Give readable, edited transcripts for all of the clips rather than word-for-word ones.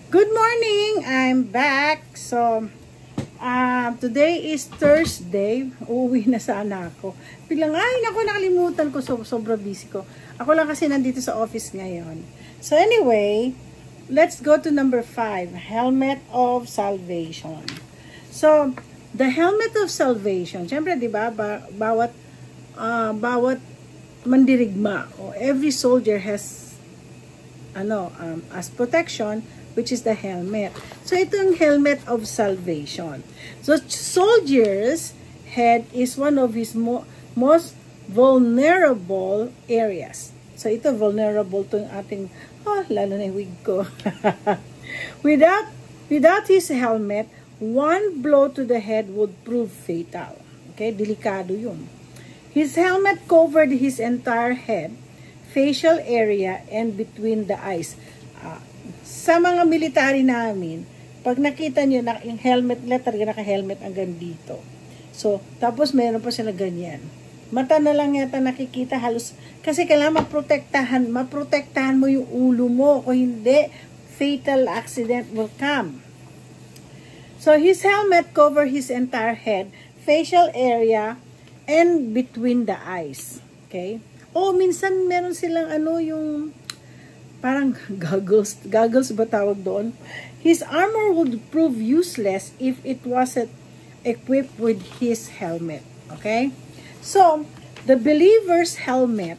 Good morning! I'm back. So, today is Thursday. Uuwi na sana ako. Biglang, nakalimutan ko. Sobrang busy ko. Ako lang kasi nandito sa office ngayon. So, anyway, let's go to number 5. Helmet of Salvation. So, the helmet of salvation. Siyempre, di ba, bawat mandirigma o every soldier has as protection, which is the helmet. So, ito yung helmet of salvation. So, soldier's head is one of his most vulnerable areas. So, ito, vulnerable to yung ating, lalo na yung wig ko. Without his helmet, one blow to the head would prove fatal. Okay, delikado yun. His helmet covered his entire head, facial area, and between the eyes. Sa mga military namin, pag nakita nyo na yung helmet, talaga naka-helmet hanggang dito. So, tapos meron pa sila ganyan. Mata na lang yata nakikita halos, kasi kailangan maprotektahan mo yung ulo mo. Kung hindi, fatal accident will come. So, his helmet covered his entire head, facial area, and between the eyes. Okay? Minsan meron silang yung parang goggles ba tawag doon? His armor would prove useless if it wasn't equipped with his helmet. Okay? So, the believer's helmet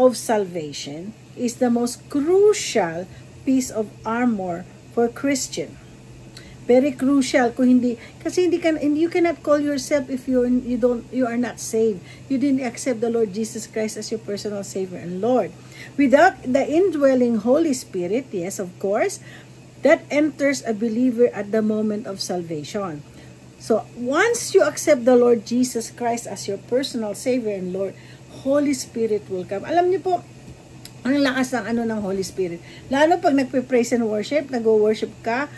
of salvation is the most crucial piece of armor for Christian. Very crucial. Kung hindi, kasi you cannot call yourself if you are not saved. You didn't accept the Lord Jesus Christ as your personal Savior and Lord. Without the indwelling Holy Spirit, yes, of course, that enters a believer at the moment of salvation. So, once you accept the Lord Jesus Christ as your personal Savior and Lord, Holy Spirit will come. Alam niyo po, ang lakas ng Holy Spirit. Lalo pag nagpe-praise and worship, nag-worship ka,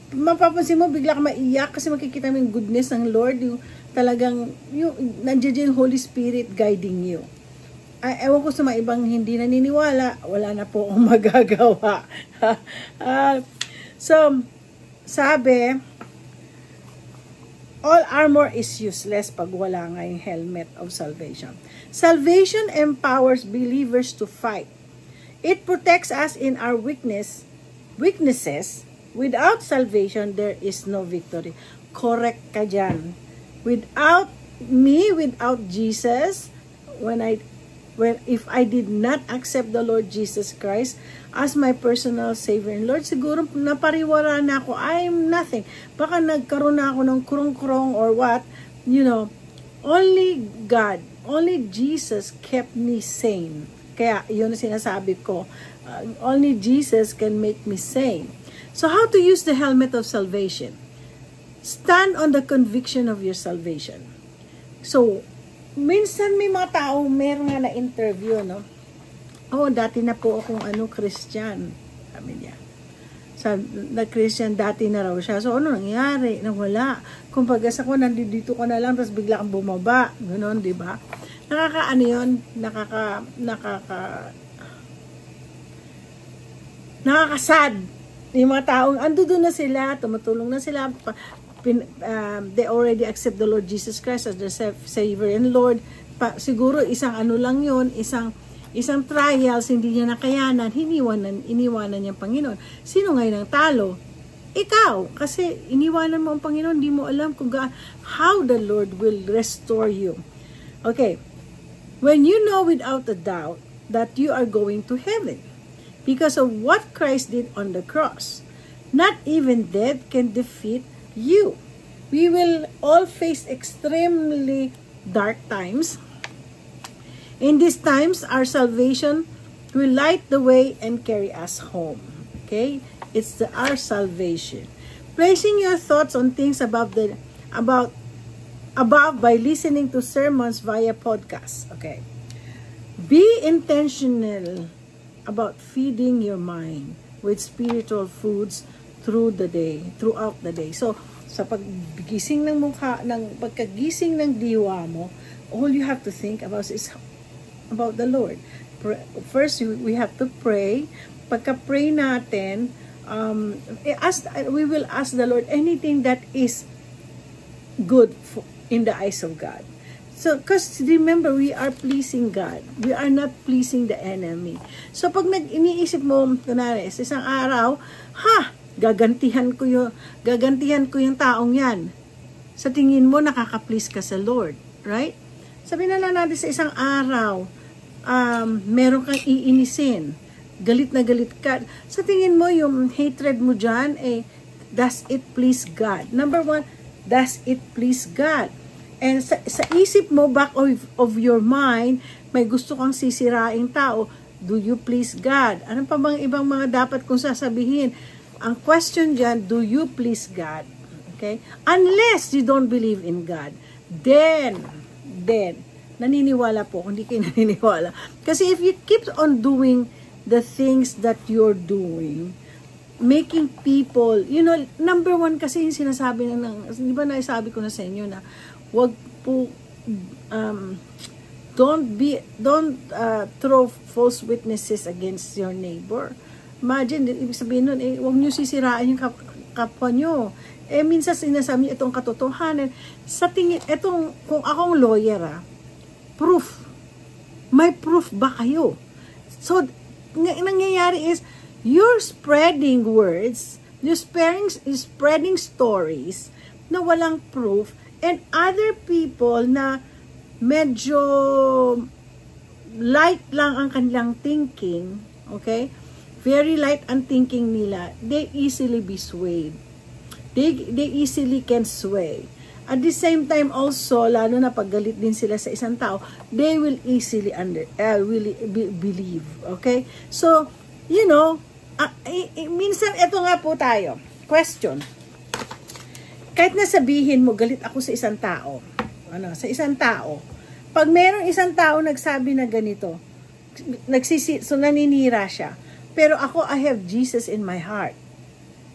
mapapansin mo, bigla ka maiyak kasi makikita mo yung goodness ng Lord, yung talagang, nandiyan yung Holy Spirit guiding you. Ewan ko sa mga ibang hindi naniniwala, wala na po akong magagawa. So, sabi, all armor is useless pag wala nga yung helmet of salvation. Salvation empowers believers to fight. It protects us in our weaknesses. Without salvation, there is no victory. Correct ka dyan. Without Jesus, if I did not accept the Lord Jesus Christ as my personal Savior and Lord, siguro napariwara na ako. I am nothing. Baka nagkaroon na ako ng kurong-kurong or what. Only God, only Jesus kept me sane. Kaya yun ang sinasabi ko. Only Jesus can make me sane. So how to use the helmet of salvation? Stand on the conviction of your salvation. So, minsan may mga tao, meron nga na-interview, no? Dati na po akong Christian. Sabi niya. Na-Christian, dati na raw siya. So, ano nangyari? Nawala. Kung pag-asa ko, nandito ka na lang, tapos bigla kang bumaba. Ganon, di ba? Nakakasad. Yung mga taong, doon na sila, tumutulong na sila, they already accept the Lord Jesus Christ as their Savior and Lord. Siguro isang lang yun, isang trials, hindi niya nakayanan, iniwanan niya ang Panginoon. Sino ngayon ang talo? Ikaw, kasi iniwanan mo ang Panginoon, hindi mo alam how the Lord will restore you. Okay, when you know without a doubt that you are going to heaven, because of what Christ did on the cross. Not even death can defeat you. We will all face extremely dark times. In these times, our salvation will light the way and carry us home. Okay? It's our salvation. Placing your thoughts on things above by listening to sermons via podcast. Okay? Be intentional about feeding your mind with spiritual foods throughout the day. So, sa pagkagising ng diwa mo, all you have to think about is about the Lord. First, we have to pray. Pagka-pray natin, we will ask the Lord anything that is good in the eyes of God. So, because remember, we are pleasing God. We are not pleasing the enemy. So, pag iniisip mo, kunwari, sa isang araw, gagantihan ko yung taong yan. Sa tingin mo, nakaka-please ka sa Lord. Right? Sabihin na lang natin sa isang araw, meron kang iinisin. Galit na galit ka. Sa tingin mo, yung hatred mo dyan, does it please God? Number one, does it please God? And sa isip mo, back of your mind, may gusto kang sisiraing tao, do you please God? Ano pa bang ibang mga dapat kong sasabihin? Ang question dyan, do you please God? Okay? Unless you don't believe in God, then, naniniwala po, hindi kayo naniniwala. Kasi if you keep on doing the things that you're doing, making people, number one kasi yung sinasabi di ba naisabi ko na sa inyo na, wag po, don't throw false witnesses against your neighbor. Imagine, ibig sabihin nun, wag nyo sisiraan yung kapwa nyo. Minsan sinasabi nyo itong katotohanan. Sa tingin, kung akong lawyer, proof. May proof ba kayo? So, nangyayari is, you're spreading words, you're spreading stories na walang proof, and other people na medyo light lang ang kanilang thinking, okay? Very light ang thinking nila, they easily be swayed. They easily can sway. At the same time also, lalo na paggalit din sila sa isang tao, they will easily believe, okay? So, minsan, ito nga po tayo. Question. Kahit na sabihin mo, galit ako sa isang tao. Pag merong isang tao nagsabi na ganito, so naninira siya. Pero ako, I have Jesus in my heart.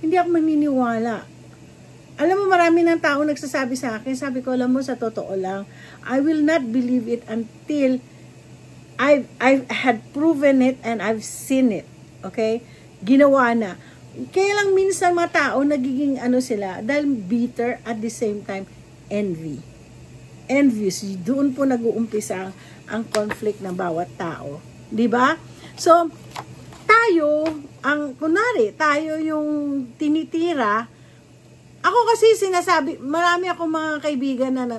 Hindi ako maniniwala. Alam mo, marami ng tao nagsasabi sa akin, sabi ko, alam mo, sa totoo lang, I will not believe it until I've had proven it and I've seen it. Okay? Ginawa na. Kaya lang minsan mga tao nagiging sila dahil bitter at the same time envious. Doon po nag-uumpisa ang conflict ng bawat tao, 'di ba? So tayo tayo yung tinitira. Ako kasi sinasabi, marami akong mga kaibigan na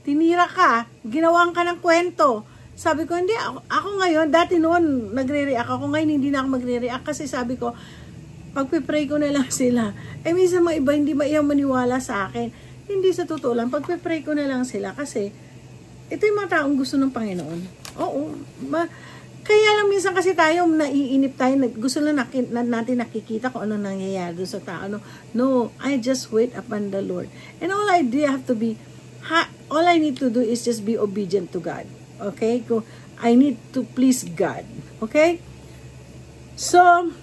tinira ka, ginawan ka ng kwento. Sabi ko, hindi, ako ngayon, dati noon nagre-react ako, ngayon hindi na ako magre-react kasi sabi ko, pagpe-pray ko na lang sila. Minsan mga iba hindi maiyaw maniwala sa akin. Hindi, sa totoo lang, pagpe-pray ko na lang sila kasi ito yung mga taong gusto ng Panginoon. Oo. Kaya lang minsan kasi tayo, naiinip tayo, gusto lang natin nakikita kung ano nangyayari doon sa tao. No, I just wait upon the Lord. And all I need to do is just be obedient to God. Okay? I need to please God. Okay? So,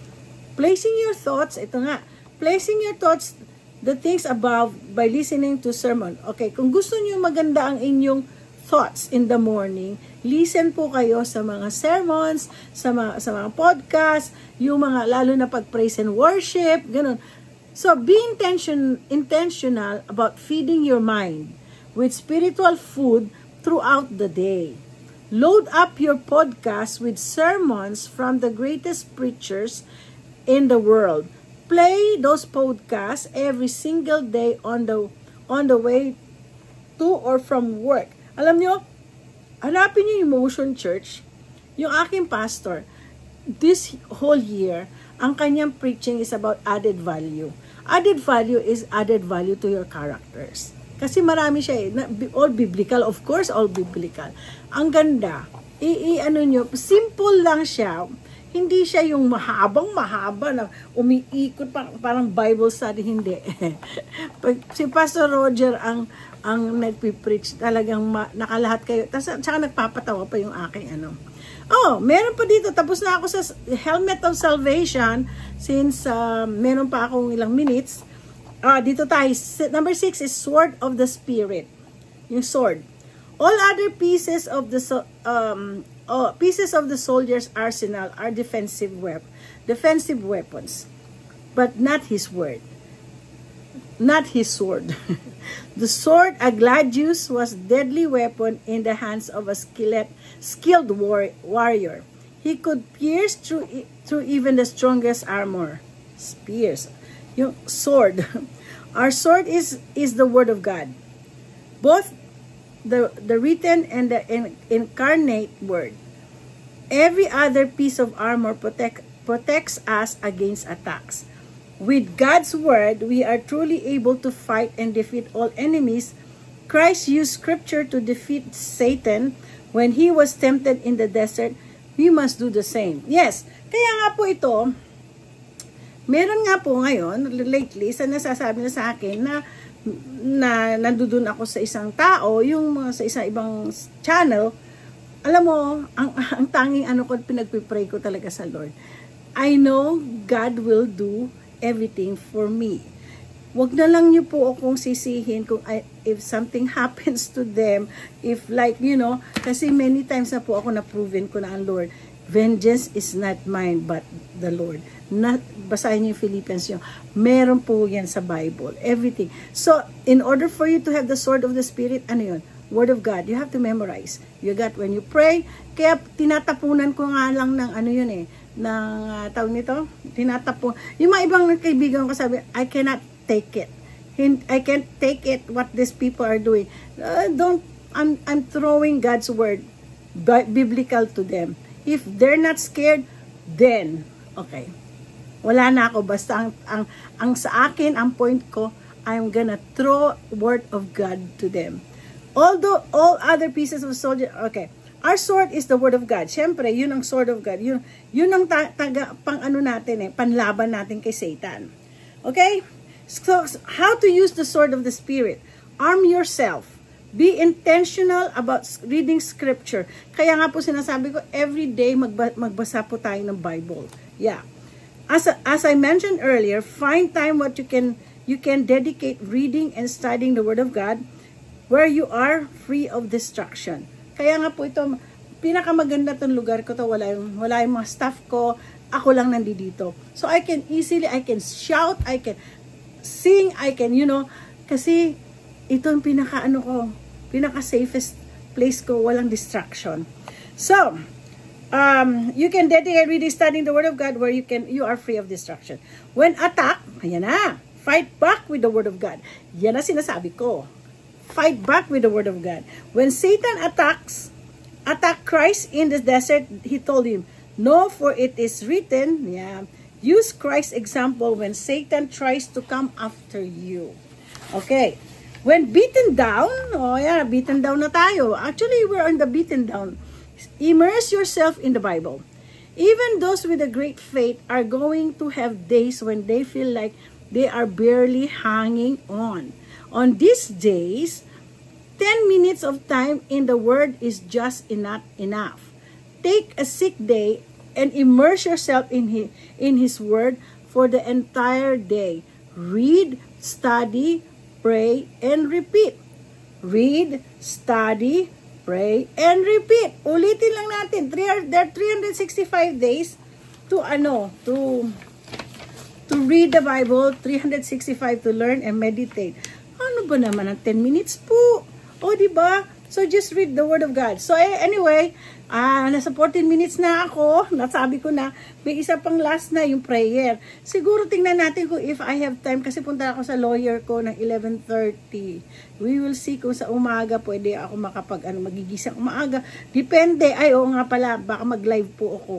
placing your thoughts, the things above by listening to sermon. Okay, kung gusto niyo maganda ang inyong thoughts in the morning, listen po kayo sa mga sermons, sa mga podcast, yung mga lalo na pag praise and worship, ganun. So, be intentional about feeding your mind with spiritual food throughout the day. Load up your podcast with sermons from the greatest preachers in the world. Play those podcasts every single day on the way to or from work. Alam nyo, hanapin nyo yung Motion Church, yung aking pastor, this whole year, ang kanyang preaching is about added value. Added value is added value to your characters. Kasi marami siya all biblical, of course, all biblical. Ang ganda, simple lang siya. Hindi siya yung mahaba na umiikot parang Bible study, hindi. Si Pastor Roger ang nagpipreach, talagang nakalahat kayo. Tsaka nagpapatawa pa yung aking meron pa dito, tapos na ako sa Helmet of Salvation, since meron pa akong ilang minutes. Dito tayo, number 6 is Sword of the Spirit. Yung sword. All other pieces of the soldier's arsenal are defensive weapons. but not his word. Not his sword. The sword, a gladius, was a deadly weapon in the hands of a skilled warrior. He could pierce through even the strongest armor. Spears. Yung sword. Our sword is the word of God. Both the written and the incarnate word. Every other piece of armor protects us against attacks. With God's word, we are truly able to fight and defeat all enemies. Christ used scripture to defeat Satan when he was tempted in the desert. We must do the same. Yes, kaya nga po ito, meron nga po ngayon, lately, nasasabi na sa akin na nandudun ako sa isang tao, yung sa isang ibang channel. Alam mo, ang tanging ko, pinagpipray ko talaga sa Lord. I know God will do everything for me. Wag na lang niyo po akong sisihin kung if something happens to them, if like, kasi many times na po ako na-proven ko na ang Lord, vengeance is not mine but the Lord. Basahin niyo yung Philippians yun. Meron po yan sa Bible. Everything. So, in order for you to have the sword of the Spirit, ano yun? Word of God. You have to memorize. You got when you pray. Kaya tinatapunan ko nga lang ng tawag nito, tinatapon. Yung mga ibang kaibigan ko sabi, I cannot take it. I can't take it what these people are doing. I'm throwing God's word biblical to them. If they're not scared, then okay. Wala na ako, basta ang sa akin, ang point ko, I'm gonna throw word of God to them. Although all other pieces of soldier, okay. Our sword is the word of God. Siyempre, yun ang sword of God. Yun ang panlaban natin kay Satan. Okay? So, how to use the sword of the Spirit? Arm yourself. Be intentional about reading scripture. Kaya nga po sinasabi ko, every day magbasa po tayo ng Bible. Yeah. As I mentioned earlier, find time what you can dedicate reading and studying the word of God where you are free of distraction. Kaya nga po ito, pinakamaganda tong lugar ko to, wala yung mga staff ko, ako lang nandito. So I can shout, I can sing, I can, kasi ito ang pinaka safest place ko, walang distraction. So, you can dedicate reading, studying the word of God where you are free of distraction. When attack, ayan na, fight back with the word of God. Yan na sinasabi ko. Fight back with the word of God. When Satan attacked Christ in the desert, he told him, "No, for it is written." Yeah, use Christ's example when Satan tries to come after you. Okay. When beaten down, beaten down na tayo. Actually, we're on the beaten down. Immerse yourself in the Bible. Even those with a great faith are going to have days when they feel like they are barely hanging on. On these days, 10 minutes of time in the Word is just enough. Take a sick day and immerse yourself in His Word for the entire day. Read, study, pray, and repeat. Read, study, pray, and repeat. Ulitin lang natin. There are 365 days to read the Bible, 365 to learn and meditate. Ano ba naman ang 10 minutes po? O, diba? So, just read the Word of God. So, anyway, nasa 14 minutes na ako. Nasabi ko na, may isa pang last na yung prayer. Siguro tingnan natin kung if I have time kasi punta ako sa lawyer ko ng 11:30. We will see kung sa umaga pwede ako magigising umaga. Depende. Ay, oo nga pala, baka mag-live po ako.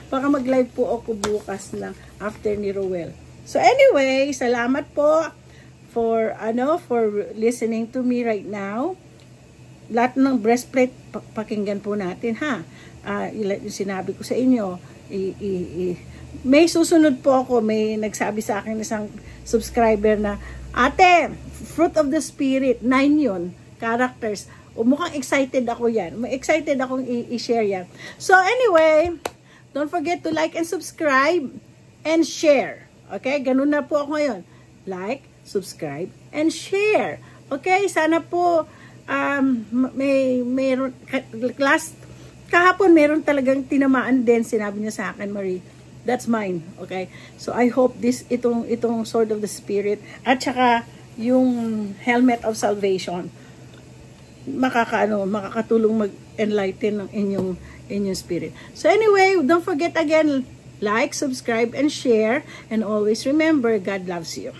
Baka mag-live po ako bukas na after ni Roel. So, anyway, salamat po for listening to me right now. Lahat ng breastplate pakinggan po natin, ha. Yung sinabi ko sa inyo, may susunod po ako, may nagsabi sa akin isang subscriber na, ate, fruit of the spirit, 9 yun, characters. Mukhang excited ako yan. Excited akong i-share yan. So anyway, don't forget to like and subscribe and share. Okay, ganun na po ako ngayon. Like, subscribe, and share. Okay, sana po meron kahapon meron talagang tinamaan din, sinabi niya sa akin, Marie. That's mine, okay? So I hope itong Sword of the Spirit at saka yung Helmet of Salvation makakatulong mag-enlighten ng inyong spirit. So anyway, don't forget again, like, subscribe, and share, and always remember, God loves you.